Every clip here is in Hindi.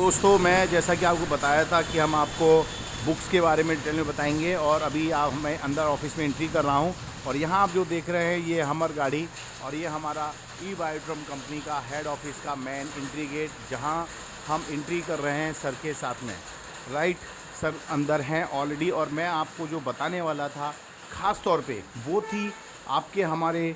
दोस्तों, मैं जैसा कि आपको बताया था कि हम आपको बुक्स के बारे में डिटेल में बताएंगे। और अभी आप मैं अंदर ऑफिस में एंट्री कर रहा हूं और यहाँ आप जो देख रहे हैं ये हमर गाड़ी और ये हमारा ई बायोट्रम कंपनी का हेड ऑफिस का मेन एंट्री गेट, जहाँ हम एंट्री कर रहे हैं सर के साथ में। राइट, सर अंदर हैं ऑलरेडी। और मैं आपको जो बताने वाला था ख़ास तौर पे वो थी आपके हमारे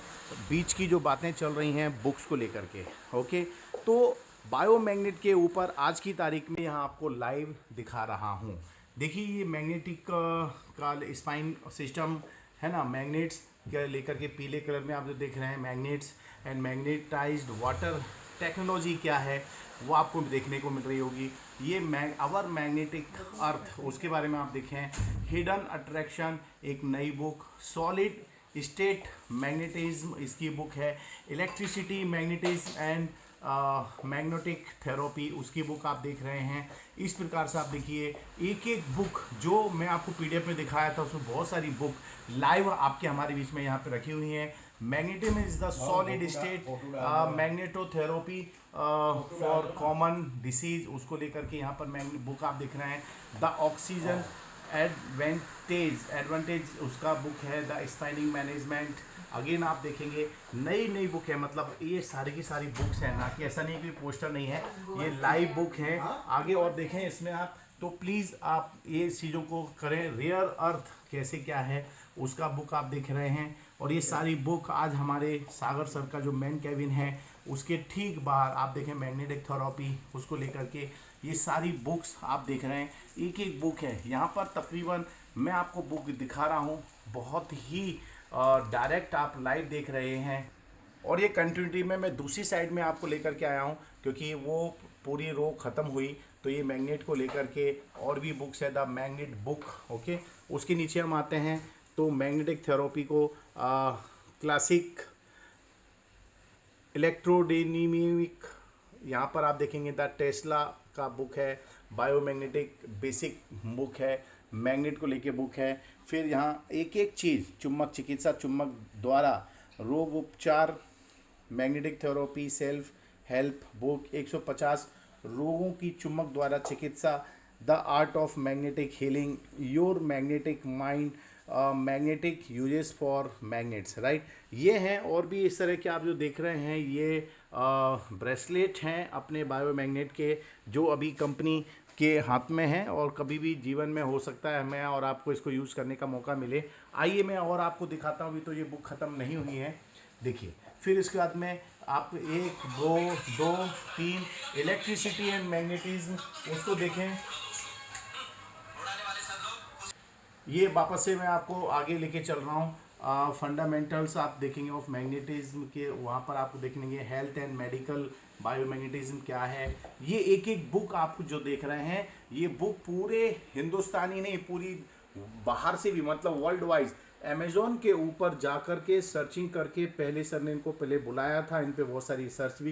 बीच की जो बातें चल रही हैं बुक्स को लेकर के। ओके, तो बायोमैग्नेट के ऊपर आज की तारीख में यहाँ आपको लाइव दिखा रहा हूँ। देखिए ये मैग्नेटिक का स्पाइन सिस्टम है ना, मैग्नेट्स के लेकर के पीले कलर में आप जो देख रहे हैं magnets and magnetised water technology क्या है वो आपको देखने को मिल रही होगी। ये अवर मैग्नेटिक अर्थ, उसके बारे में आप देखें। हिडन अट्रैक्शन एक नई बुक, सॉलिड स्टेट मैग्नेटिज्म इसकी बुक है। Electricity magnetism and magnetic therapy उसकी बुक आप देख रहे हैं। इस प्रकार से आप देखिए एक एक बुक जो मैं आपको पीडीएफ में दिखाया था उसमें बहुत सारी बुक लाइव आपके हमारे बीच में यहाँ पे रखी हुई हैं। Magnetism is the solid state magnetotherapy for common disease, उसको लेकर के यहाँ पर बुक आप देख रहे हैं। द ऑक्सीजन एडवांटेज उसका बुक है। द स्पाइनिंग मैनेजमेंट अगेन आप देखेंगे नई बुक है। मतलब ये सारी की सारी बुक्स हैं, ना कि ऐसा नहीं कि पोस्टर नहीं है, ये लाइव बुक है। आगे और देखें इसमें आप, तो प्लीज़ आप ये चीज़ों को करें। रेयर अर्थ कैसे क्या है उसका बुक आप देख रहे हैं। और ये सारी बुक आज हमारे सागर सर का जो मेन कैबिन है उसके ठीक बाहर आप देखें मैग्नेटिक थेरेपी उसको लेकर के ये सारी बुक्स आप देख रहे हैं। एक एक बुक है यहाँ पर, तकरीबन मैं आपको बुक दिखा रहा हूँ बहुत ही डायरेक्ट आप लाइव देख रहे हैं। और ये कंटिन्यूटी में मैं दूसरी साइड में आपको लेकर के आया हूँ क्योंकि वो पूरी रो ख़त्म हुई, तो ये मैग्नेट को लेकर के और भी बुक्स है। The magnet book, okay. उसके नीचे हम आते हैं तो मैग्नेटिक थेरेपी को क्लासिक इलेक्ट्रोडायनेमिक यहाँ पर आप देखेंगे। द टेस्ला का बुक है। बायोमैग्नेटिक बेसिक बुक है, मैग्नेट को लेके बुक है। फिर यहाँ एक एक चीज़, चुंबक चिकित्सा, चुंबक द्वारा रोग उपचार, magnetic therapy, self help book 150 रोगों की चुंबक द्वारा चिकित्सा। The art of magnetic healing, your magnetic mind, magnetic uses for magnets, right. ये हैं और भी इस तरह के आप जो देख रहे हैं ये ब्रेसलेट हैं अपने बायोमैग्नेट के, जो अभी कंपनी के हाथ में हैं और कभी भी जीवन में हो सकता है हमें और आपको इसको यूज़ करने का मौका मिले। आइए मैं और आपको दिखाता हूँ। अभी तो ये बुक ख़त्म नहीं हुई है, देखिए। फिर इसके बाद में आप 1 2 2 3 इलेक्ट्रिसिटी एंड मैग्नेटिज्म उसको देखें। ये वापस से मैं आपको आगे लेके चल रहा हूँ। फंडामेंटल्स आप देखेंगे ऑफ मैग्नेटिज्म के, वहाँ पर आपको देखेंगे हेल्थ एंड मेडिकल बायोमैग्नेटिज्म क्या है। ये एक एक बुक आप जो देख रहे हैं ये बुक पूरे हिंदुस्तानी नहीं, पूरी बाहर से भी, मतलब वर्ल्ड वाइज अमेज़ॉन के ऊपर जा कर के सर्चिंग करके पहले सर ने इनको पहले बुलाया था, इन पे बहुत सारी रिसर्च भी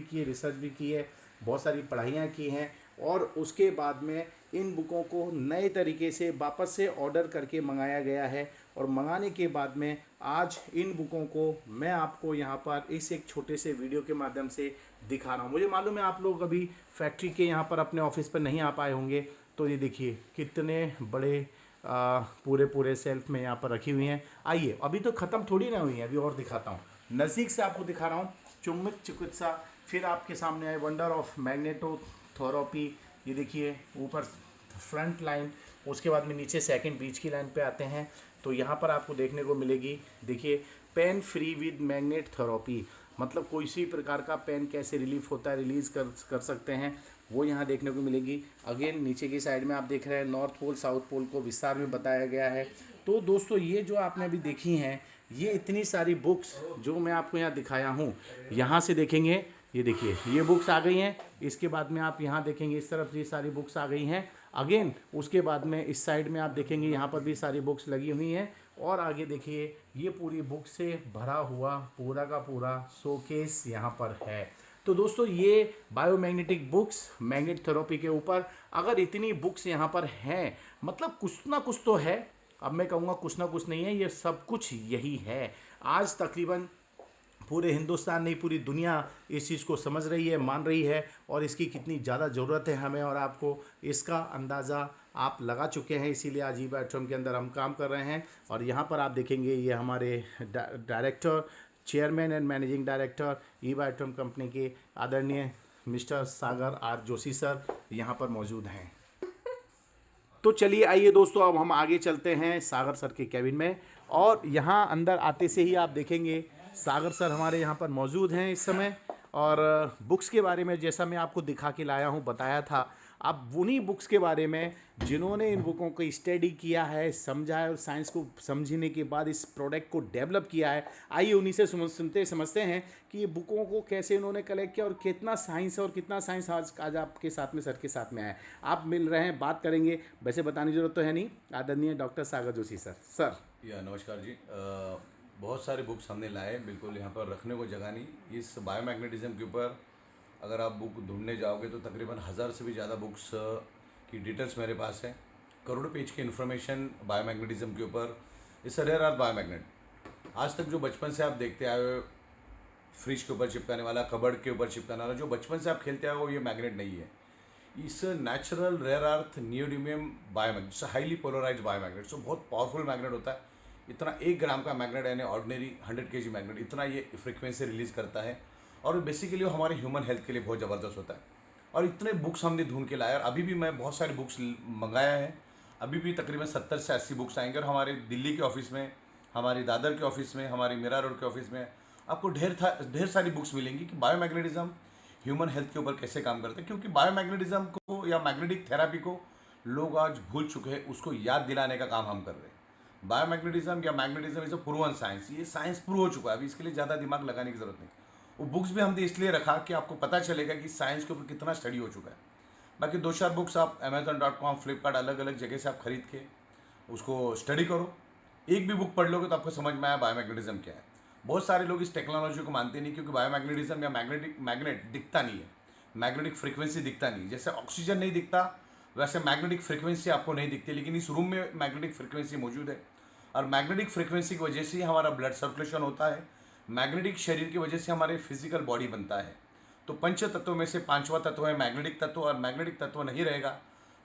की है, बहुत सारी पढ़ाइयाँ की हैं। और उसके बाद में इन बुकों को नए तरीके से वापस से ऑर्डर करके मंगाया गया है। और मंगाने के बाद में आज इन बुकों को मैं आपको यहाँ पर इस एक छोटे से वीडियो के माध्यम से दिखा रहा हूँ। मुझे मालूम है आप लोग अभी फैक्ट्री के यहाँ पर अपने ऑफिस पर नहीं आ पाए होंगे, तो ये देखिए कितने बड़े पूरे सेल्फ में यहाँ पर रखी हुई हैं। आइए, अभी तो ख़त्म थोड़ी ना हुई है, अभी और दिखाता हूँ, नज़दीक से आपको दिखा रहा हूँ। चुंबक चिकित्सा, फिर आपके सामने आए वंडर ऑफ मैग्नेटोथेरेपी, ये देखिए ऊपर फ्रंट लाइन, उसके बाद में नीचे सेकंड बीच की लाइन पे आते हैं तो यहाँ पर आपको देखने को मिलेगी, देखिए pain free with magnet therapy, मतलब कोई सी प्रकार का पेन कैसे रिलीफ होता है, रिलीज़ कर सकते हैं, वो यहाँ देखने को मिलेगी। अगेन नीचे की साइड में आप देख रहे हैं नॉर्थ पोल साउथ पोल को विस्तार में बताया गया है। तो दोस्तों ये जो आपने अभी देखी हैं ये इतनी सारी बुक्स जो मैं आपको यहाँ दिखाया हूँ, यहाँ से देखेंगे, ये देखिए ये बुक्स आ गई हैं। इसके बाद में आप यहाँ देखेंगे इस तरफ ये सारी बुक्स आ गई हैं। अगेन उसके बाद में इस साइड में आप देखेंगे यहाँ पर भी सारी बुक्स लगी हुई हैं। और आगे देखिए ये पूरी बुक से भरा हुआ पूरा का पूरा शोकेस यहाँ पर है। तो दोस्तों ये बायोमैग्नेटिक बुक्स मैग्नेट थेरेपी के ऊपर अगर इतनी बुक्स यहाँ पर हैं, मतलब कुछ ना कुछ तो है। अब मैं कहूँगा कुछ ना कुछ नहीं है, ये सब कुछ यही है। आज तकरीबन पूरे हिंदुस्तान नहीं पूरी दुनिया इस चीज़ को समझ रही है, मान रही है, और इसकी कितनी ज़्यादा ज़रूरत है हमें और आपको, इसका अंदाज़ा आप लगा चुके हैं। इसीलिए आज ईबा एट होम के अंदर हम काम कर रहे हैं। और यहाँ पर आप देखेंगे ये हमारे director, chairman and managing director Eba at home company के आदरणीय mister Sagar R Joshi sir यहाँ पर मौजूद हैं। तो चलिए आइए दोस्तों, अब हम आगे चलते हैं सागर सर के कैबिन में। और यहाँ अंदर आते से ही आप देखेंगे सागर सर हमारे यहाँ पर मौजूद हैं इस समय। और बुक्स के बारे में जैसा मैं आपको दिखा के लाया हूँ, बताया था, अब उन्हीं बुक्स के बारे में जिन्होंने इन बुकों को स्टडी किया है, समझा है, और साइंस को समझने के बाद इस प्रोडक्ट को डेवलप किया है। आइए उन्हीं से सुनते समझते हैं कि ये बुकों को कैसे इन्होंने कलेक्ट किया और कितना साइंस है, और कितना साइंस आज आपके साथ में, सर के साथ में है। आप मिल रहे हैं, बात करेंगे, वैसे बताने की जरूरत तो है नहीं। आदरणीय डॉक्टर सागर जोशी सर। सर या नमस्कार जी। बहुत सारे बुक्स हमने लाए, बिल्कुल यहाँ पर रखने को जगह नहीं। इस बायोमैग्नेटिज्म के ऊपर अगर आप बुक ढूंढने जाओगे तो तकरीबन 1000 से भी ज़्यादा बुक्स की डिटेल्स मेरे पास है। करोड़ों पेज की इन्फॉर्मेशन बायोमैग्नेटिज्म के ऊपर। इस रेयर अर्थ बायोमैग्नेट आज तक जो बचपन से आप देखते आए हो, फ्रिज के ऊपर चिपकाने वाला, कबर्ड के ऊपर चिपकाने वाला, जो बचपन से आप खेलते आए हो, ये मैग्नेट नहीं है। इस natural rare earth neodymium biomagnet, highly polarise biomagnet, so बहुत पावरफुल मैग्नेट होता है। इतना 1 ग्राम का मैग्नेट यानी ऑर्डिनरी 100 kg मैग्नेट, इतना ये फ्रिक्वेंसी रिलीज़ करता है। और बेसिकली वो हमारे ह्यूमन हेल्थ के लिए बहुत ज़बरदस्त होता है। और इतने बुक्स हमने ढूंढ के लाया, और अभी भी मैं बहुत सारी बुक्स मंगाया है। अभी भी तकरीबन 70 से 80 बुक्स आएंगे। और हमारे दिल्ली के ऑफिस में, हमारी दादर के ऑफिस में, हमारी मीरा रोड के ऑफिस में आपको ढेर सारी बुक्स मिलेंगी कि बायोमैग्नेटिज्म ह्यूमन हेल्थ के ऊपर कैसे काम करते हैं। क्योंकि बायोमैग्नेटिज्म को या मैग्नेटिक थेरापी को लोग आज भूल चुके हैं, उसको याद दिलाने का काम हम कर रहे हैं। बायोमैग्नेटिज्म या magnetism is a proven science, ये साइंस प्रूव हो चुका है, अभी इसके लिए ज़्यादा दिमाग लगाने की जरूरत नहीं। वो बुक्स भी हमने इसलिए रखा कि आपको पता चलेगा कि साइंस के ऊपर कितना स्टडी हो चुका है। बाकी 2-4 बुक्स आप Amazon.com, फ्लिपकार्ट, अलग अलग जगह से आप खरीद के उसको स्टडी करो। एक भी बुक पढ़ लोगे तो आपको समझ में आया बायोमैग्नेटिज्म क्या है। बहुत सारे लोग इस टेक्नोलॉजी को मानते नहीं, क्योंकि बायोमैग्नेटिज्म या मैग्नेट दिखता नहीं है, मैग्नेटिक फ्रीक्वेंसी दिखता नहीं। जैसे ऑक्सीजन नहीं दिखता, वैसे मैग्नेटिक फ्रीक्वेंसी आपको नहीं दिखती, लेकिन इस रूम में मैग्नेटिक फ्रीक्वेंसी मौजूद है। और मैग्नेटिक फ्रीक्वेंसी की वजह से ही हमारा ब्लड सर्कुलेशन होता है। मैग्नेटिक शरीर की वजह से हमारे फिजिकल बॉडी बनता है। तो पंच तत्वों में से 5वां तत्व है मैग्नेटिक तत्व, और मैग्नेटिक तत्व नहीं रहेगा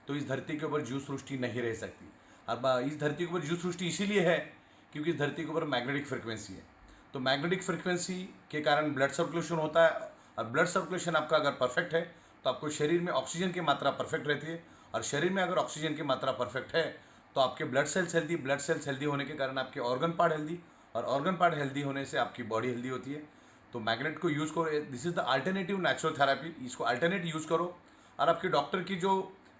तो इस धरती के ऊपर जीव सृष्टि नहीं रह सकती। अब इस धरती के ऊपर जीव सृष्टि इसीलिए है क्योंकि इस धरती के ऊपर मैग्नेटिक फ्रिक्वेंसी है। तो मैग्नेटिक फ्रिक्वेंसी के कारण ब्लड सर्कुलेशन होता है। और ब्लड सर्कुलेशन आपका अगर परफेक्ट है तो आपको शरीर में ऑक्सीजन की मात्रा परफेक्ट रहती है। और शरीर में अगर ऑक्सीजन की मात्रा परफेक्ट है तो आपके blood cells healthy, blood cells healthy होने के कारण आपके ऑर्गन पार्ट हेल्दी, और ऑर्गन पार्ट हेल्दी होने से आपकी बॉडी हेल्दी होती है। तो मैग्नेट को यूज़ करो, this is the alternative natural therapy. इसको अल्टरनेट यूज़ करो। और आपके डॉक्टर की जो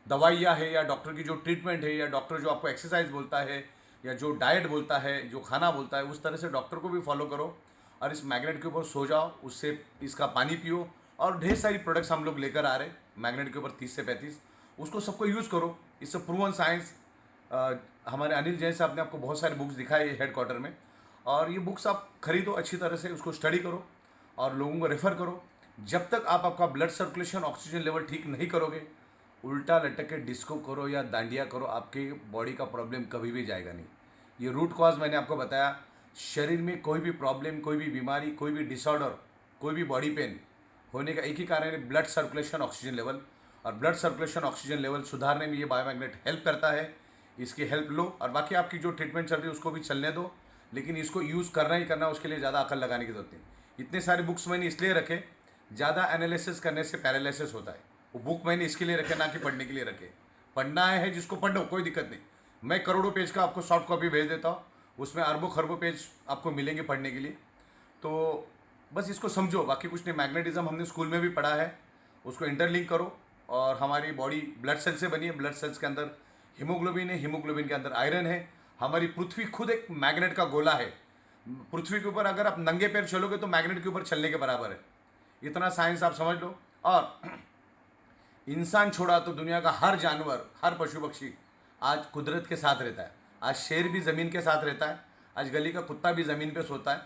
दवाइयाँ है, या डॉक्टर की जो ट्रीटमेंट है, या डॉक्टर जो आपको एक्सरसाइज बोलता है, या जो डाइट बोलता है, जो खाना बोलता है, उस तरह से डॉक्टर को भी फॉलो करो। और इस मैग्नेट के ऊपर सो जाओ, उससे इसका पानी पियो। और ढेर सारी प्रोडक्ट्स हम लोग लेकर आ रहे हैं मैग्नेट के ऊपर 30 से 35, उसको सबको यूज़ करो। इससे प्रूवन साइंस। हमारे अनिल जैन साहब ने आपको बहुत सारी बुक्स दिखाई हेड क्वार्टर में, और ये बुक्स आप खरीदो अच्छी तरह से, उसको स्टडी करो और लोगों को रेफ़र करो। जब तक आप आपका ब्लड सर्कुलेशन, ऑक्सीजन लेवल ठीक नहीं करोगे, उल्टा लटक के डिस्को करो या दांडिया करो, आपके बॉडी का प्रॉब्लम कभी भी जाएगा नहीं। ये रूट कॉज मैंने आपको बताया। शरीर में कोई भी प्रॉब्लम, कोई भी बीमारी, कोई भी डिसऑर्डर, कोई भी बॉडी पेन होने का एक ही कारण है, ब्लड सर्कुलेशन, ऑक्सीजन लेवल। और ब्लड सर्कुलेशन, ऑक्सीजन लेवल सुधारने में ये बायोमैग्नेट हेल्प करता है। इसकी हेल्प लो, और बाकी आपकी जो ट्रीटमेंट चल रही है उसको भी चलने दो, लेकिन इसको यूज़ करना ही करना, उसके लिए ज़्यादा अकल लगाने की जरूरत नहीं। इतने सारे बुक्स मैंने इसलिए रखे, ज़्यादा एनालिसिस करने से पैरालिसिस होता है। वो बुक मैंने इसके लिए रखे, ना कि पढ़ने के लिए रखे। पढ़ना है जिसको पढ़ो, कोई दिक्कत नहीं। मैं करोड़ों पेज का आपको सॉफ्ट कॉपी भेज देता हूँ, उसमें अरबों खरबों पेज आपको मिलेंगे पढ़ने के लिए। तो बस इसको समझो, बाकी कुछ नहीं। मैग्नेटिज्म हमने स्कूल में भी पढ़ा है, उसको इंटरलिंक करो। और हमारी बॉडी ब्लड सेल से बनी है, ब्लड सेल्स के अंदर हीमोग्लोबिन है, हीमोग्लोबिन के अंदर आयरन है। हमारी पृथ्वी खुद एक मैग्नेट का गोला है। पृथ्वी के ऊपर अगर आप नंगे पैर चलोगे तो मैग्नेट के ऊपर चलने के बराबर है। इतना साइंस आप समझ लो। और इंसान छोड़ा तो दुनिया का हर जानवर, हर पशु पक्षी आज कुदरत के साथ रहता है। आज शेर भी ज़मीन के साथ रहता है, आज गली का कुत्ता भी ज़मीन पे सोता है।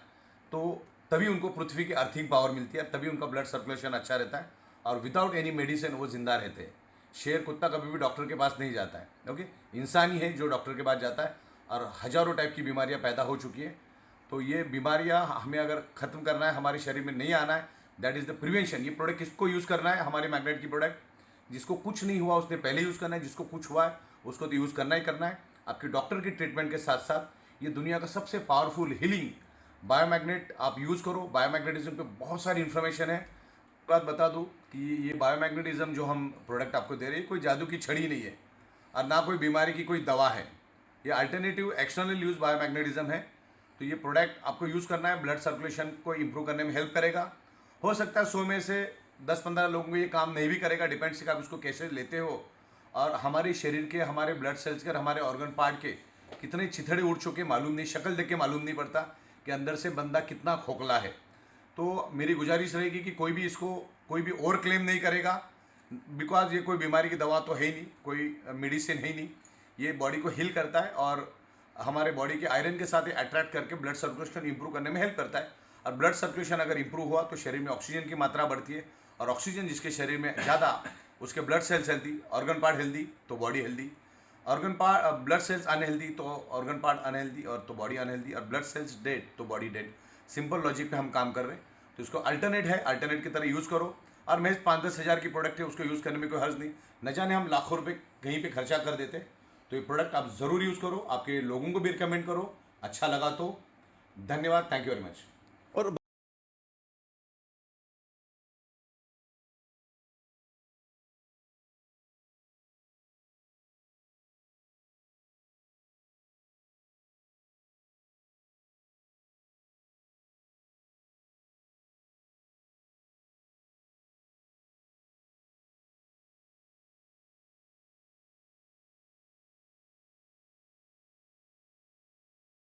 तो तभी उनको पृथ्वी की अर्थिंग पावर मिलती है, तभी उनका ब्लड सर्कुलेशन अच्छा रहता है, और विदाउट एनी मेडिसिन वो जिंदा रहते हैं। शेर, कुत्ता कभी भी डॉक्टर के पास नहीं जाता है। ओके, इंसान ही है जो डॉक्टर के पास जाता है, और हज़ारों टाइप की बीमारियां पैदा हो चुकी है। तो ये बीमारियां हमें अगर ख़त्म करना है, हमारे शरीर में नहीं आना है, दैट इज़ द प्रिवेंशन। ये प्रोडक्ट किसको यूज़ करना है? हमारे मैग्नेट की प्रोडक्ट जिसको कुछ नहीं हुआ उसने पहले यूज़ करना है, जिसको कुछ हुआ है उसको तो यूज़ करना ही करना है। आपके डॉक्टर की ट्रीटमेंट के साथ साथ ये दुनिया का सबसे पावरफुल हीलिंग बायोमैग्नेट आप यूज़ करो। बायोमैग्नेटिज्म पे बहुत सारी इन्फॉर्मेशन है। बात बता दूं कि ये बायोमैग्नेटिज्म जो हम प्रोडक्ट आपको दे रहे हैं कोई जादू की छड़ी नहीं है और ना कोई बीमारी की कोई दवा है। ये अल्टरनेटिव एक्सटर्नल यूज़ बायोमैग्नेटिज्म है। तो ये प्रोडक्ट आपको यूज़ करना है, ब्लड सर्कुलेशन को इम्प्रूव करने में हेल्प करेगा। हो सकता है 100 में से 10-15 लोगों को ये काम नहीं भी करेगा, डिपेंड्स कि आप इसको कैसे लेते हो और हमारे शरीर के, हमारे ब्लड सेल्स के और हमारे ऑर्गन पार्ट के कितने चिथड़े उड़ चुके मालूम नहीं, शक्ल देख के मालूम नहीं पड़ता कि अंदर से बंदा कितना खोखला है। तो मेरी गुजारिश रहेगी कि कोई भी इसको कोई भी और क्लेम नहीं करेगा, बिकॉज ये कोई बीमारी की दवा तो है ही नहीं, कोई मेडिसिन है ही नहीं। ये बॉडी को हील करता है और हमारे बॉडी के आयरन के साथ अट्रैक्ट करके ब्लड सर्कुलेशन इंप्रूव करने में हेल्प करता है। और ब्लड सर्कुलेशन अगर इंप्रूव हुआ तो शरीर में ऑक्सीजन की मात्रा बढ़ती है और ऑक्सीजन जिसके शरीर में ज़्यादा, उसके blood cells healthy, organ part healthy तो body healthy, organ part blood cells unhealthy तो ऑर्गन पार्ट अनहेल्दी और तो बॉडी अनहेल्दी, और ब्लड सेल्स डेड तो बॉडी डेड। सिंपल लॉजिक पे हम काम कर रहे हैं। तो इसको अल्टरनेट है, अल्टरनेट की तरह यूज़ करो। और महज 5-10 हज़ार की प्रोडक्ट है, उसको यूज़ करने में कोई हर्ज नहीं। न जाने हम लाखों रुपए कहीं पे खर्चा कर देते। तो ये प्रोडक्ट आप ज़रूर यूज़ करो, आपके लोगों को भी रिकमेंड करो। अच्छा लगा तो धन्यवाद, थैंक यू वेरी मच।